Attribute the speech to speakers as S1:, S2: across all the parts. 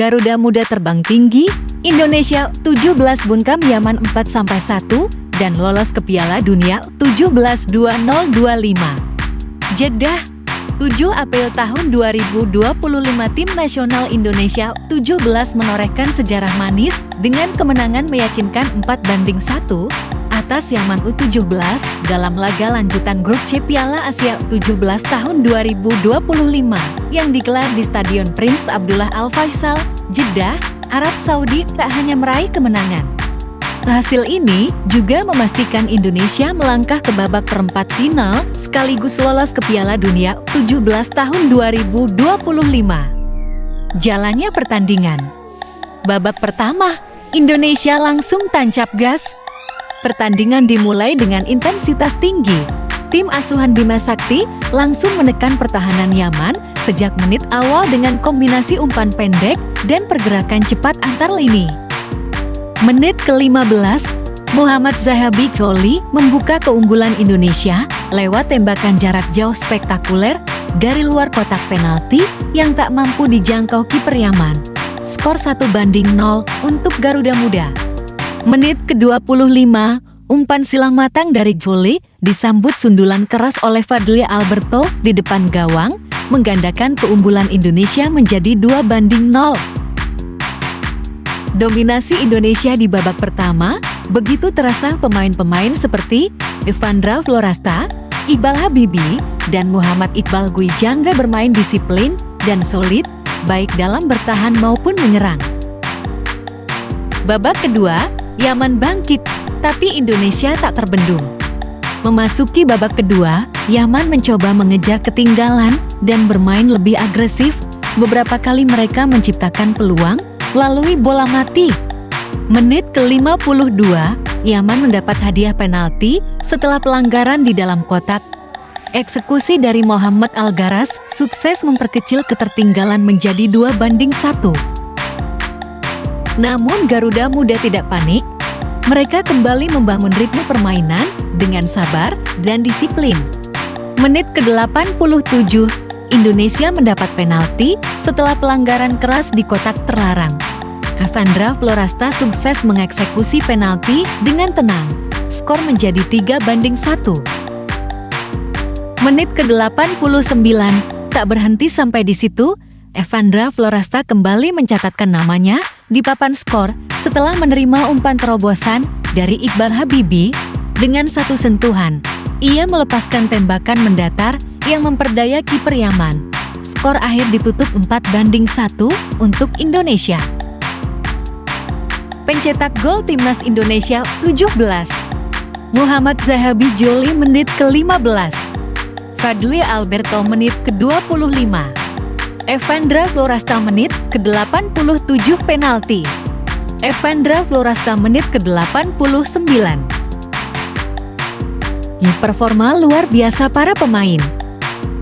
S1: Garuda Muda terbang tinggi, Indonesia 17 bungkam Yaman 4-1 dan lolos ke Piala Dunia 17-2025. Jeddah, 7 April tahun 2025 tim nasional Indonesia 17 menorehkan sejarah manis dengan kemenangan meyakinkan 4-1 atas Yaman U17 dalam laga lanjutan grup C Piala Asia U17 tahun 2025 yang digelar di Stadion Prince Abdullah Al Faisal, Jeddah, Arab Saudi. Tak hanya meraih kemenangan, hasil ini juga memastikan Indonesia melangkah ke babak perempat final sekaligus lolos ke Piala Dunia U17 tahun 2025. Jalannya pertandingan. Babak pertama, Indonesia langsung tancap gas. Pertandingan dimulai dengan intensitas tinggi. Tim asuhan Bima Sakti langsung menekan pertahanan Yaman sejak menit awal dengan kombinasi umpan pendek dan pergerakan cepat antar lini. Menit ke-15, Muhammad Zahabi Choli membuka keunggulan Indonesia lewat tembakan jarak jauh spektakuler dari luar kotak penalti yang tak mampu dijangkau kiper Yaman. Skor 1-0 untuk Garuda Muda. Menit ke-25, umpan silang matang dari Choli disambut sundulan keras oleh Fadli Alberto di depan gawang, menggandakan keunggulan Indonesia menjadi 2-0. Dominasi Indonesia di babak pertama begitu terasa. Pemain-pemain seperti Evandra Florasta, Iqbal Habibi, dan Muhammad Iqbal Gwijangga bermain disiplin dan solid, baik dalam bertahan maupun menyerang. Babak kedua, Yaman bangkit, tapi Indonesia tak terbendung. Memasuki babak kedua, Yaman mencoba mengejar ketinggalan dan bermain lebih agresif. Beberapa kali mereka menciptakan peluang melalui bola mati. Menit ke-52, Yaman mendapat hadiah penalti setelah pelanggaran di dalam kotak. Eksekusi dari Mohamed Algaras sukses memperkecil ketertinggalan menjadi 2-1. Namun Garuda Muda tidak panik. Mereka kembali membangun ritme permainan dengan sabar dan disiplin. Menit ke-87, Indonesia mendapat penalti setelah pelanggaran keras di kotak terlarang. Evandra Florasta sukses mengeksekusi penalti dengan tenang. Skor menjadi 3-1. Menit ke-89, tak berhenti sampai di situ. Evandra Florasta kembali mencatatkan namanya di papan skor setelah menerima umpan terobosan dari Iqbal Habibi. Dengan satu sentuhan, ia melepaskan tembakan mendatar yang memperdaya kiper Yaman. Skor akhir ditutup 4-1 untuk Indonesia. Pencetak gol timnas Indonesia 17, Muhammad Zahabi Choli menit ke-15, Fadli Alberto menit ke-25, Evandra Florasta menit ke-87 penalti. Evandra Florasta menit ke-89. Performa luar biasa para pemain.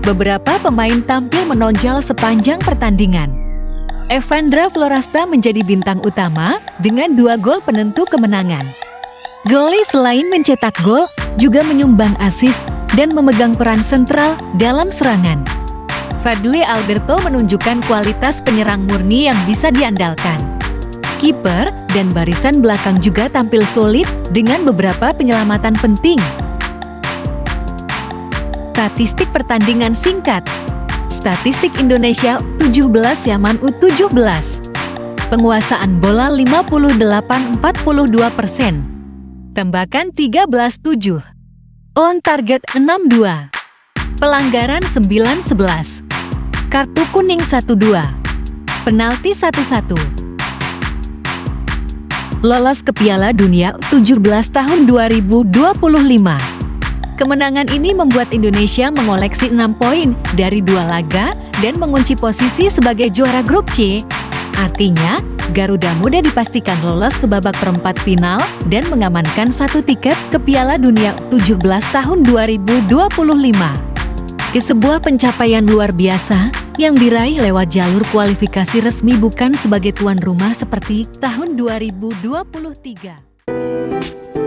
S1: Beberapa pemain tampil menonjol sepanjang pertandingan. Evandra Florasta menjadi bintang utama dengan 2 gol penentu kemenangan. Choli selain mencetak gol, juga menyumbang assist dan memegang peran sentral dalam serangan. Fadli Alberto menunjukkan kualitas penyerang murni yang bisa diandalkan. Kiper dan barisan belakang juga tampil solid dengan beberapa penyelamatan penting. Statistik pertandingan singkat. Statistik Indonesia 17 Yaman U17. Penguasaan bola 58-42%. Tembakan 13-7. On target 6-2. Pelanggaran 9-11. Kartu kuning 1-2. Penalti 1-1. Lolos ke Piala Dunia U17 tahun 2025. Kemenangan ini membuat Indonesia mengoleksi 6 poin dari 2 laga dan mengunci posisi sebagai juara grup C. Artinya, Garuda Muda dipastikan lolos ke babak perempat final dan mengamankan 1 tiket ke Piala Dunia U17 tahun 2025. Sebuah pencapaian luar biasa yang diraih lewat jalur kualifikasi resmi, bukan sebagai tuan rumah seperti tahun 2023.